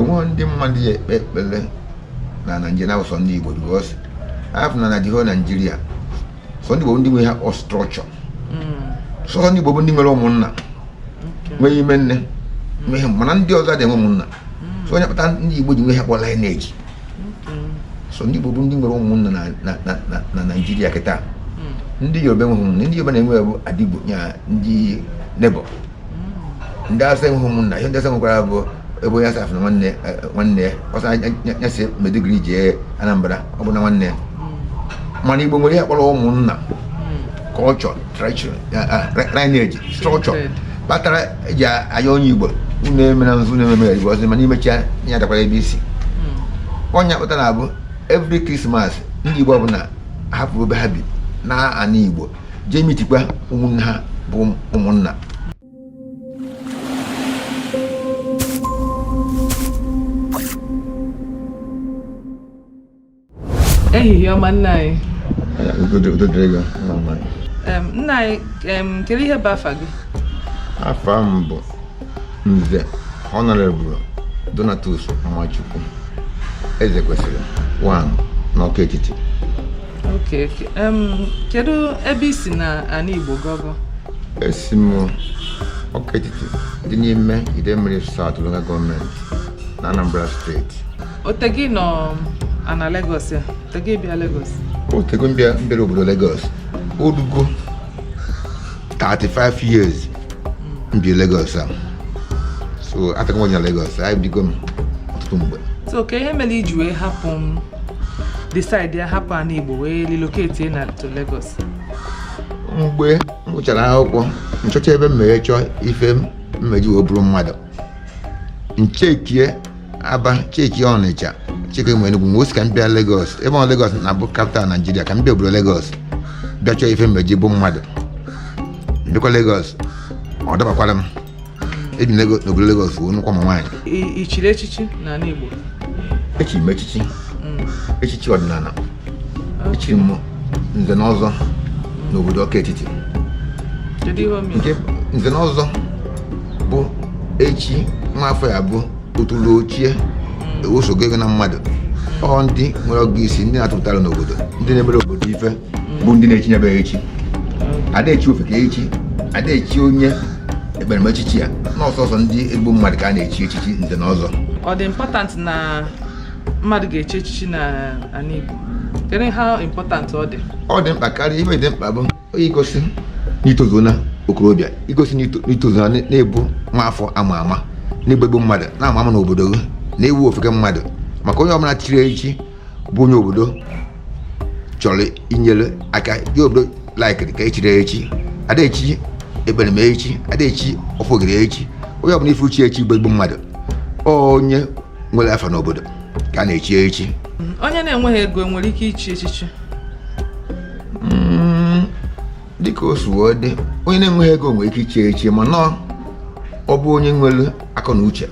one day Monday na Nigeria was on the Igbo because I have na the whole Nigeria. So the one we have a structure. So on the Bobundi Melomuna. Where you men may have one the other than so we have a lineage. So the Bobundi Melomuna na Nigeria Keta. Ndi Yobem, Ndi Yoban, Adibunya, Ndi Nebo. And that's the home. I understand grab a boy as after one day. Was I say, my degree, J. Anambra, upon one day. Money will have all Muna. Culture, tradition, lineage, structure. But I own you, name and Zuname was the Manimacha near the ABC. One Yapatanabo, every Christmas, Ndi Bobna, have will be happy. Na an Igbo, Jamie Tipa, Umuna, Boom, Umuna. Hey, your man, Nai. Good dragon. Nai, can you hear Bafag? A farm, the Honorable Donatus Machuku. As a question, one, no Katie. Okay. Kedu ebe isi na ani Igbo gogo? Esimo oketiti dị n'ime Idemili South Local Government na Anambra State. Otegi no ana Lagos ya. Otegi bịa Lagos. Otegi mbịara obodo Lagos. Odugo 35 years mbịa Lagos. So ataka nwonya Lagos, I bigo ọtụtụ mgbe. So ke ihe mere iji wee hapụ decide ya hapụ ana Igbo wee relocate na to Lagos. Mgbe m gụchara akwụkwọ nchọcha ebe mmeghe chọọ ife mmeji wee bụrụ mmadụ nchekie Aba cheki Ọnịcha cheke mgbe Enugu nwosi ka m bịa Lagos ebe ọ Lagos na-abụ capital Nigeria ka m bịa obodo Lagos bịa chọọ ife mmeji bụ mmadụ mbịakwa Lagos ọ dabakwara m ebi n'obodo Lagos wee nnukwu ụmụ nwaanyị. Ichiri echichi na ana Igbo? Echiri m echichi ọdịnala echiri m nze na ọzọ n'obodo Ọka Etiti. Nke nze na ọzọ bụ echi nwa afọ ya bụ otulu ochie ewosogo ego na mmadụ ọ ndị nwere ọgụ isi ndị na-atụtara n'obodo ndị na-emere obodo ife bụ ndị na-echinyebe echi adaechi ofeke echi adaechi onye ekpereme echichi ya n'ọsọsọ ndị ezigbo mmadụ ka a na-echi echichi nze na ọzọ. Ọ dị important na mmadụ ga-echi echichi na ana Igbo? Kedu how important ọ dị? Ọ dị mkpa karịa. Ibe dị mkpa bụ igosi n'itozu na okorobịa, igosi n'itozu na na-ebu nwa afọ ama ama n'egbegbu mmadụ na-ama ama n'obodo na-ewu ofeke mmadụ maka onye ọbụla chiri echi bụ onye obodo chọrọ inyere aka dị obodo laikiri ka echiri echi adaechi ekpereme echi adaechi ọfọgere echi onye ọbụla ife uchi echi gbegbu mmadụ onye nwere afa n'obodo ka a na-echi echi. Onye na-enweghị ego nwere ike ichi echichi? Dịka o suo dị, onye na-enweghị ego nwere ike ichi echi mana ọ bụ onye nwere akọ na uche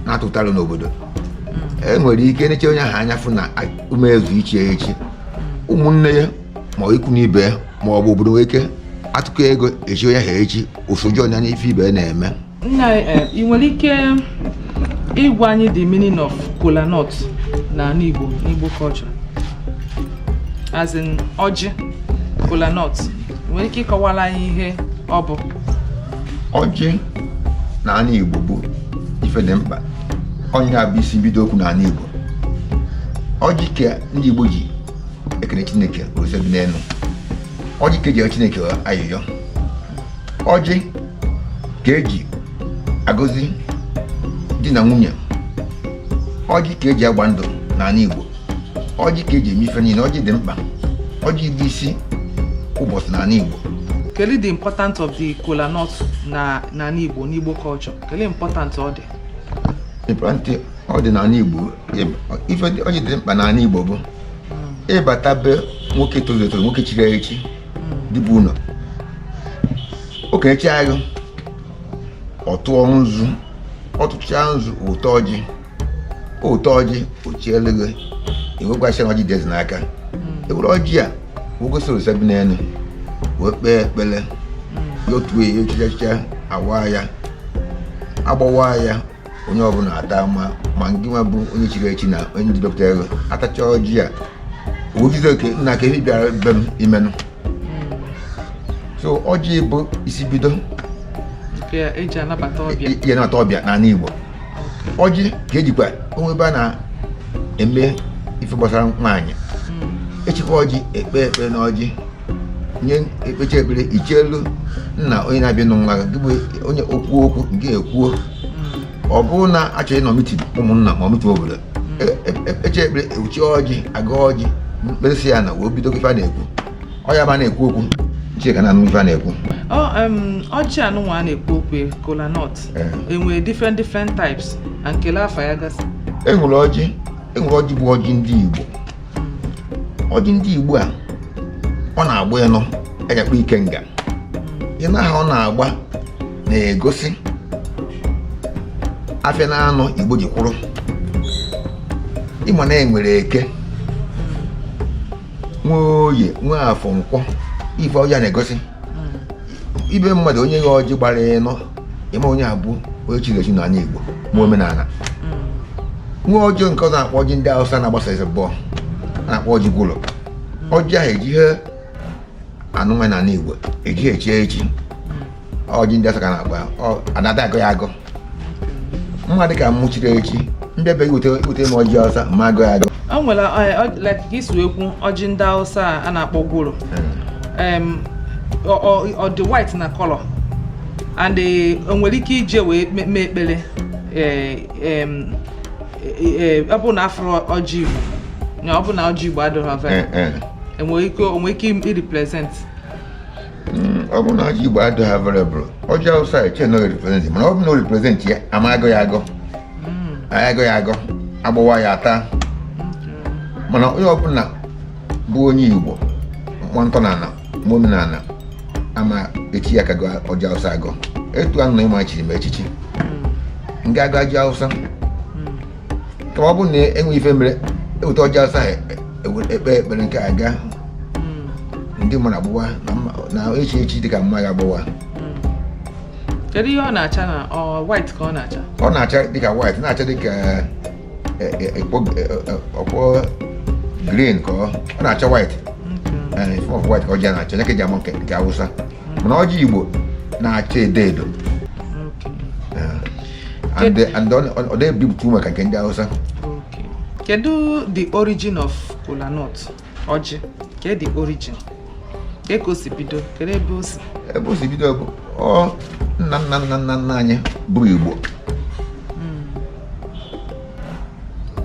na-atụtara n'obodo enwere ike neche onye ahụ anya fụ na umezu ichi echi ụmụnne ya ma ikwu n'ibe ya ma ọ bụ obodo nwere ike atụkọ ego echi onye ha echi osoju ọnya n'ife ibe na-eme. Nna ị nwere ike ịgwa anyị the meaning of Kolanut na ana Igbo n'Igbo culture? As in Orji, Kolanut. Nwere ike ịkọwara anyị ihe ọ bụ? Orji na ana Igbo bụ ife dị mkpa. Onye ga-abụ isi bido okwu na ana Igbo. Orji ka ndị Igbo ji ekele Chineke osebi n'elu. Orji ka eji Chineke ayịyọ. Orji ka eji agọzi di na nwunye. Orji ka eji agba ndụ na ana Igbo. Orji ka eji eme ife niile. Orji dị mkpa. Orji bụ isi ụbọchị na ana Igbo. Kedu the importance of the Kolanut na ana Igbo n'Igbo culture? Kedu important ọ dị? Important ọ dị na ana Igbo. Ife Orji dị mkpa na ana Igbo bụ ịbata be nwoke tozuru etozu, nwoke chiri echi dịbụ ụlọ okenye chi agụ ọ tụọ nzu, ọ tụchaa nzu ụtọ ọjị ochiele gị enwekwasị ọjị dị ezi n'aka ewere ọjị a wogosi osebi n'elu wee kpee ekpele ya otu echichacha awa ya agbawa ya onye ọbụla ata ma nke nwa bụ onye chiri echi na onye ndị dọkịta ego atacha ọjị a ogize oke nna ka ebi bịara be m imenụ so ọjị bụ isi bido eji anabata ọbịa ihe na-ata ọbịa n'ala Igbo ọjị ka ejikwa onwe ebe a na-eme ife gbasara nwaanyị echikwa ọjị ekpe na ọjị nye ekpecha ekpere ichelu nna onye na-abịa n'nwa gị bụ onye okwu nke ekwuo ọ bụrụ na achọghị ịnọ mitin ụmụnna ma mitin obodo eche ekpere ewuchi ọjị aga ọjị mkpesị ya na wee bido ife a na-ekwu ọ ya ba na-ekwu okwu Chika na-anụ ife a na-ekwu ọjị anụnwa a na-ekwu okwu kolanut enwere different types na nkele afa ya gasị enwere ọjị bụ ọjị ndị Igbo ọjị ndị Igbo a ọ na-agba ịnọ ejakpa ike nga ịna ha ọ na-agba na-egosi afịa na anụ Igbo ji kwụrụ ịma na enwere eke nwe oye nwe afọ nkwọ ife ọjị na-egosi ibe mmadụ onye ghe ọjị gbara ịnọ ịma onye abụ onye chiri echi n'ala Igbo ma omenala nwe ọjị nke ọzọ na-akpọ ọjị ndị Hausa na-agbasa eze bọọ a na-akpọ ọjị gwụlọ ọjị ahụ ejighị anụmanụ n'ala Igbo ejighị echi echi ọjị ndị Hausa ka na-akpa adada agụ ya agụ mma dịka mụ chiri echi ndị ebe wute m ọjị Hausa ma agụ ya agụ o nwere like isi ekwu ọjị ndị Hausa a na-akpọ gwụlọ ọ dị white na color and nwere ike ije wee mee ekpere ọ bụ na afro ọjị Igbo ọ bụ na ọjị Igbo adịghị available enwere ike i-represent ọ bụ na ọjị Igbo adịghị available ọjị Hausa eche na represent mana ọ bụ na o represent ya ama agụ ya agụ agụ ya agụ agbawa ya ata mana onye ọbụla bụ onye Igbo nwantọ n'ala ma omenala ama echi ya ka ọjị Hausa agụ etu anụ na ịma chiri m echichi nga agụ ọjị Hausa ka ọ bụ na enwe ife mere eweta ọjị Hausa ekpe ekpere nke aga ndị mmadụ agbụwa na echi dịka mma ga-agbụwa kedu ihe ọ na-acha na white ka ọ na-acha dịka white na-acha dịka ọkpọ green ka ọ na-acha white form of white ka ọjị na-acha nye ka eji ama nke Hausa mana ọjị Igbo na-acha edo edo and ọ na-ebipụta maka nke ndị Hausa. Kedu the origin of kolanut ọjị kedu the origin ka o si bido kedu ebe o si bido bụ nna anyị bụ Igbo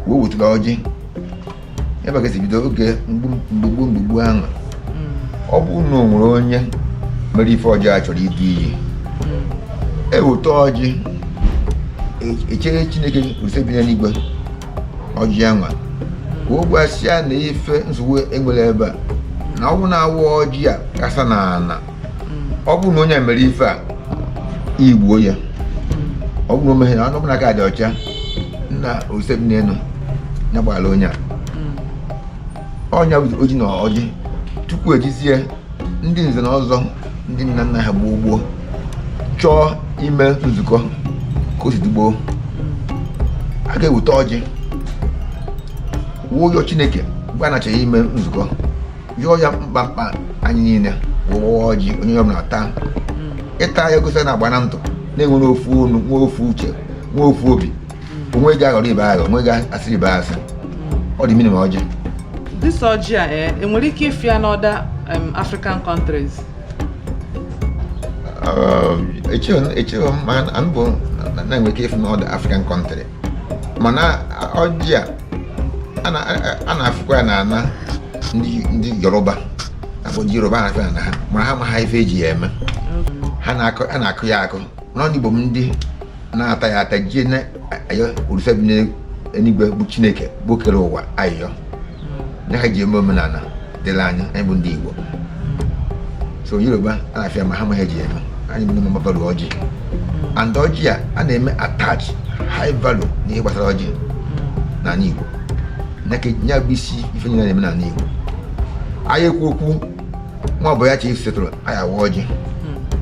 wee wetara ọjị ebe ka esi bido oge mgbugbu ahụ ọ bụ na o nwere onye mere ife ọjị a chọrọ ịdị iyi eweta ọjị echere Chineke usebi n'eluigwe ọjị anwa ka o gwasịa na ife nsogbu enwere ebe a na ọ bụ na-awụ ọjị a kasa n'ala ọ bụ na onye mere ife a igbuo ya ọ bụ na o meghe na ọ bụ na aka dị ọcha na usebi n'elu ya gbara onye a ọnya oji na ọjị tupu ejizie ndị nze na ọzọ ndị nna nna ha gboo chọọ ime nzukọ ka o si dịgboo a ga-eweta ọjị wuo Chineke mgbe a na-achọghị ime nzukọ yọọ ya mkpamkpa anyị niile wụwa ọjị onye ọbụla taa ịta ya gosi na-agba na ntụ na-enwere ofu onu nwe ofu uche nwe ofu obi onwe ga-aghọrọ ibe aghọ onwe ga-asịrị ibe asị ọ dị minimum ọjị this ọjị a enwere ike ịfịa n'other African countries echeghị m ma mbụ na-enwe ike ịfụ n'other African country mana ọjị a na-afụkwa ya n'ana ndị Yoruba akpọji Yoruba na-afịa na ha mara ha ma ha ife eji ya eme ha na-akụ ya akụ n'ọnụ Igbo m ndị na-ata ya ata jie na ayọ Olise bi n'eluigwe bụ Chineke bụ kere ụwa ayọ na ha ji eme omenala dịrị anya anyị bụ ndị Igbo so Yoruba a na-afịa ma ha ma ha eji ya eme anyị bụ mma value ọjị and ọjị a na-eme attach high value n'ihe gbasara ọjị n'ala Igbo ya bụ isi ife niile na-eme n'ala Igbo anyị ekwu okwu nwa ọbụ ya chi setụrụ anyị awa ọjị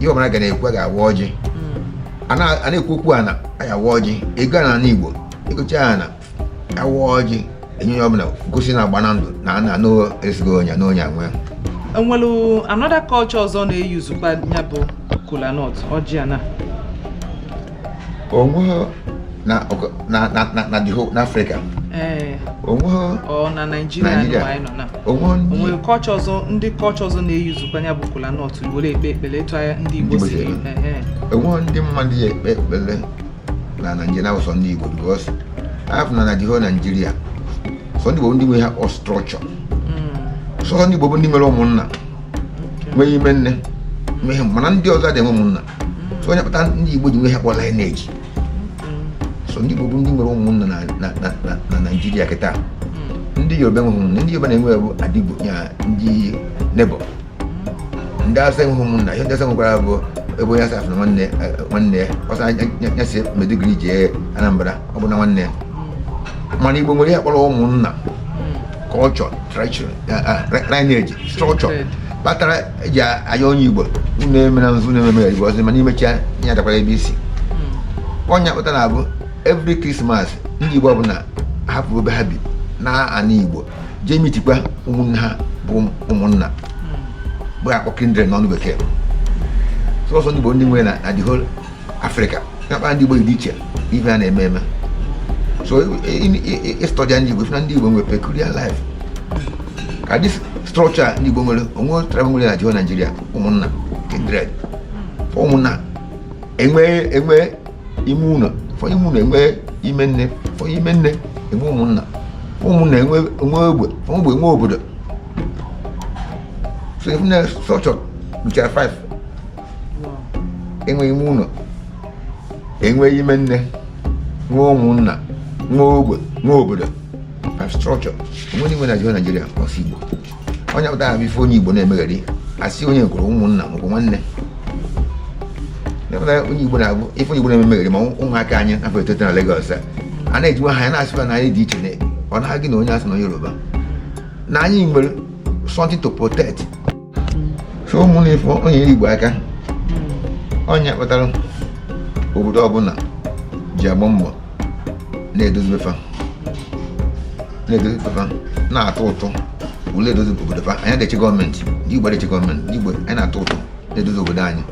ihe ọbụla ga na-ekwu a ga-awa ọjị a na-ekwu okwu ana ayawa ọjị ego na n'Igbo egocha ana yawa ọjị enye ya ọbụla gosi na agba na ndụ na ana n'esigo onye na onye anwe. Enwelu another culture ọzọ na-eyuzukwa ya bụ kolanut ọjị ana onwe na Africa onwe na Nigeria anyị nọ na onwe culture ọzọ ndị culture ọzọ na-eyuzukwa ya bụ kolanut were ekpe ekpele etu ndị Igbo si onwe ndị mmadụ ya ekpe ekpele na Nigeria ụsọ ndị Igbo because afọ na the whole Nigeria so ndị Igbo ndị nwe ha structure so ndị Igbo bụ ndị nwere ụmụnna nwee ime nne nwee mana ndị ọzọ adịghị ụmụnna so onye kpata ndị Igbo ji nwe ha kpọ lineage so ndị Igbo bụ ndị nwere ụmụnna na Nigeria kịta ndị Yoruba enweghị ụmụnna ndị Yoruba na-enwe bụ Adigbo ya ndị nebo ndị Asa enweghị ụmụnna ihe ndị Asa nwekwara bụ ebe onye Asa na nwanne ya ọsa nyasị medigri jee Anambra ọ bụ na nwanne ya mana Igbo nwere ihe kpọrọ ụmụnna culture tradition lineage structure kpatara eji aya onye Igbo unu eme na nzu na-ememe Igbo ọzọ mana imecha nye adakwara ebe isi onye kpatara abụ every Christmas ndị Igbo ọbụla hapụ ebe ha bi na ana Igbo jee mitikwa ụmụnne ha bụ ụmụnna bụ akpọ kindred n'ọnụ bekee sọsọ ndị Igbo ndị nwere na the whole Africa nakpa ndị Igbo dị iche ife a na-eme eme so ịstọdịa ndị Igbo ife na ndị Igbo nwere peculiar life ka dis structure ndị Igbo nwere onwe travel nwere na the whole Nigeria ụmụnna kindred ụmụnna enwe ime ụlọ fọ ime ụlọ enwe ime nne fọ ime nne enwe ụmụnna enwe ogbe fọ ogbe enwe obodo so ife na structure nchara 5 enwe ime ụlọ enwe ime nne nwe ụmụnna nwe ogbe nwe obodo 5 structure onwe ndị nwe na Nigeria ọsọ Igbo onye pụtara bụ ife onye Igbo na-emegheri asị onye nkwuru ụmụnna maọbụ nwanne onye Igbo na-abụ ife onye Igbo na-emegheri ma ụmụaka anyị afọ etoto na Lagos a na-ejiwa ha ya na-asịkwa na anyị dị iche ọ na gị na onye asị na onye Yoruba na anyị nwere something to protect so ụmụnna ife onye Igbo aka onye kpatara obodo ọbụla ji agba mbọ na-edozi befa na-atụ ụtụ ule edozi obodo fa anyị na-eche gọọmenti ndị Igbo na-eche gọọmenti ndị Igbo anyị na-atụ ụtụ na-edozi obodo anyị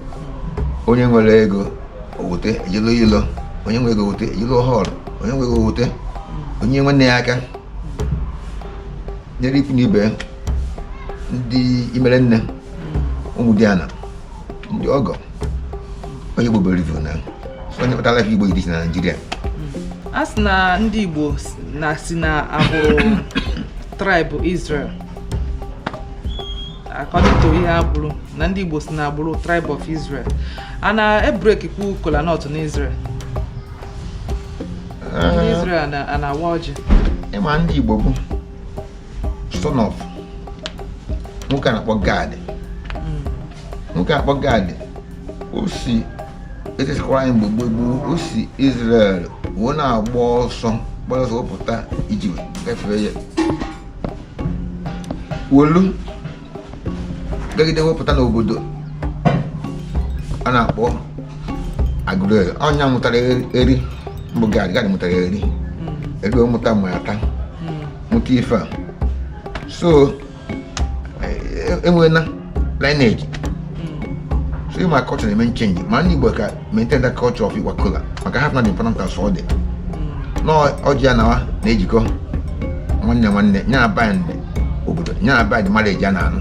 onye nwere ego owote ejelo ilo onye nwe ego owote ejelo họl onye nwe ego owote onye nwanne ya aka nyere ikwu n'ibe ndị imere nne ụmụ di ana ndị ọgọ onye Igbo bere ivu na onye kpatara ife Igbo dị na Nigeria a sị na ndị Igbo si na agbụrụ tribe Israel according to ihe agbụrụ na ndị Igbo si na agbụrụ tribe of Israel a na-ebrek kwu kolanut na Israel ndị Israel na-awa ọjị ịma ndị Igbo bụ son of nwoke a na-akpọ Gad o si etesikwara anyị mgbe gboo o si Israel wee na-agba ọsọ wepụta Ijipt gafere ya wolu gagide wepụta n'obodo a na-akpọ Agụleri ọnya mụtara eri mbụ Gad mụtara eri o mụta ma ata mụta ife a so enwena lineage so ịma culture na-eme change ma ndị Igbo ka maintain that culture of Iwakola maka ha na the important as ọ dị n'ọjị ya na-ejikọ nwanne nya band obodo nya band marriage a na-anụ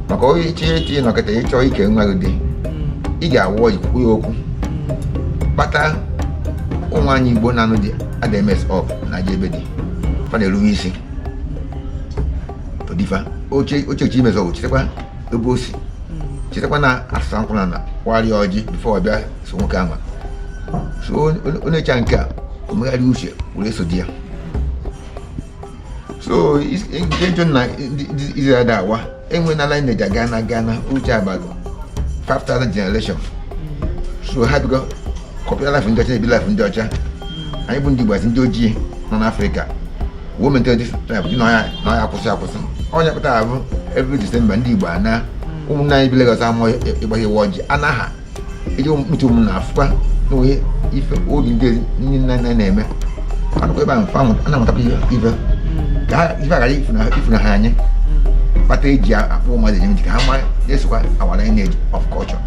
maka onye iche nọkịta ịchọ ike nwa gị dị ị ga-awụ ọjị kwukwu ya okwu kpata ụmụ anyị Igbo na-anụ dị adms of na ebe dị fa na-eruwe isi todifa oche imezọ bụ chetakwa ebe o si chetakwa na asa nkwụna na warịa ọjị bifo ọbịa so nwoke ama so onye cha nke a omegharị uche were so di ya so ejo na Israel awa enwe na lineage Ghana uche abago 5,000 generation so ha bigo kọpịa life ndị ọcha ebi life ndị ọcha anyị bụ ndị Igbo ndị ojii nọ n'Africa wo maintain this tribe dị na ọya akwụsị onye kpatara abụ every December ndị Igbo ana ụmụnne anyị bi Lagos amụọ ịgbaghe ọjị anaha eji mkpuchi ụmụnna afụkwa n'oge ife obi ndị nne na-eme anụkwa ebe ahụ ana-amụtakwa ife ka ha ife aghara ifuna ha anya kpata eji akpọ ụmụazị ejem ntị ka ha ma na-esokwa our lineage of culture.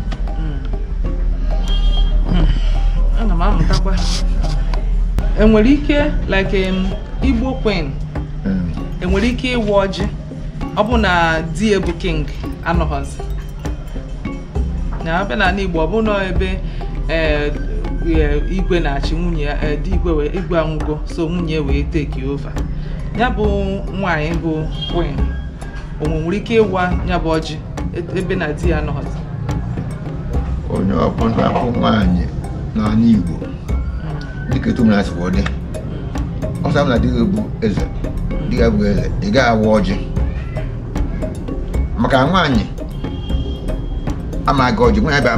Ana m amụtakwa enwere ike like Igbo queen enwere ike ịwa ọjị ọ bụ na di ebu king anọghọzi na abịa na Igbo ọ bụ na ebe igwe na-achị nwunye ya di igwe anwụgo so nwunye wee take over ya bụ nwaanyị bụ queen o nwere ike ịwa ya bụ ọjị ebe na di ya anọghọzi. Onye ọbụla bụ nwaanyị n'ala Igbo dịka etu mere asị dị ọsọ bụ na di gị bụ eze di gị bụ eze ị ga-awa ọjị maka nwaanyị ama aga ọjị nwaanyị bịa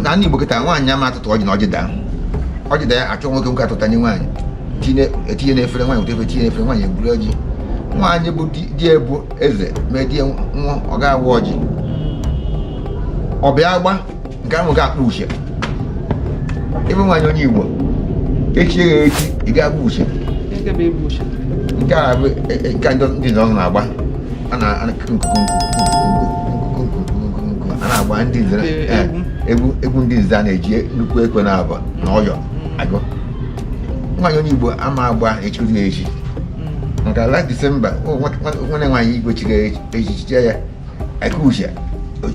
n'ala Igbo kịta nwaanyị ama atụtụ ọjị na ọjị da ya achọ nwoke nwoke atụtanye nwaanyị etinye n'efere nwaanyị weta efe tinye n'efere nwaanyị eburu ọjị nwaanyị bụ di ya bụ eze mee di ya nwa ọ ga-awa ọjị ọ bịa gba nke ahụ ga-akpụ uche ebe nwaanyị onye Igbo echie ya echi ị ga-agba uche nke a bụ nke ndị nzọ na-agba a na-agba ndị nze egwu ndị nze a na-eji nnukwu ekwe na-aba na ọyọ agụ nwaanyị onye Igbo ama agba echiri ya echi maka last December nwanne nwaanyị Igbo chiri echiche ya aka uche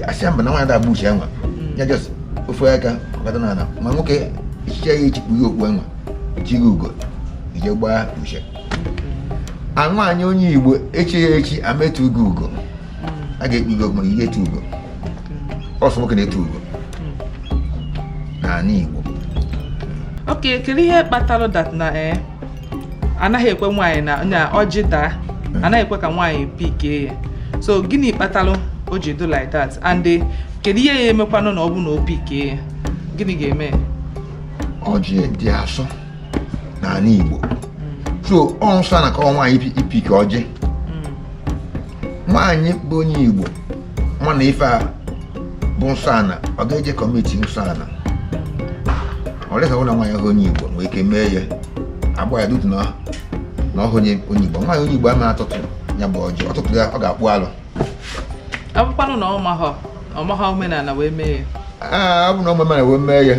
asịa mba na nwaanyị da-agba uche enwa ya just ofe aka ọkata n'ala ma nwoke echiche ya echikpu ya okpu enwa chighị ugo ije gbaa uche nwaanyị onye Igbo echi ya echi ametụ ugo a ga-ekpu ugo ma ihe etu ugo ọsọ nwoke na-etu ugo n'ala Igbo. Okay, kedu ihe kpatara that na anaghị ekwe nwaanyị na ọjị daa anaghị ekwe ka nwaanyị pikee ya so gịnị kpatara o ji do like that and kedu ihe ya emekwanụ na ọ bụ na o pikee ya gịnị ga-eme? Ọjị dị asọ n'ala Igbo so ọ nsọ na ka nwaanyị ipike ọjị nwaanyị bụ onye Igbo mana ife a bụ nsọ ana ọ ga-eje kọmiti nsọ ana ọ lesa ụlọ nwaanyị ahụ onye Igbo nwee ike mee ya agba ya dutu na ọhụ onye Igbo nwaanyị onye Igbo ama atụtụ ya bụ ọjị ọtụtụ ya ọ ga-akpụ alụ abụkwanụ na ọmaha omenala wee mee ya ọ bụ na omenala wee mee ya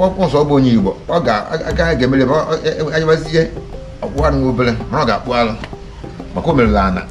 ọkpụ nsọ ọ bụ onye Igbo ọ ga-agaghị ga-emere ebe anyịbazie ọkpụ alụ nwa obere mana ọ ga-akpụ alụ maka o merela ana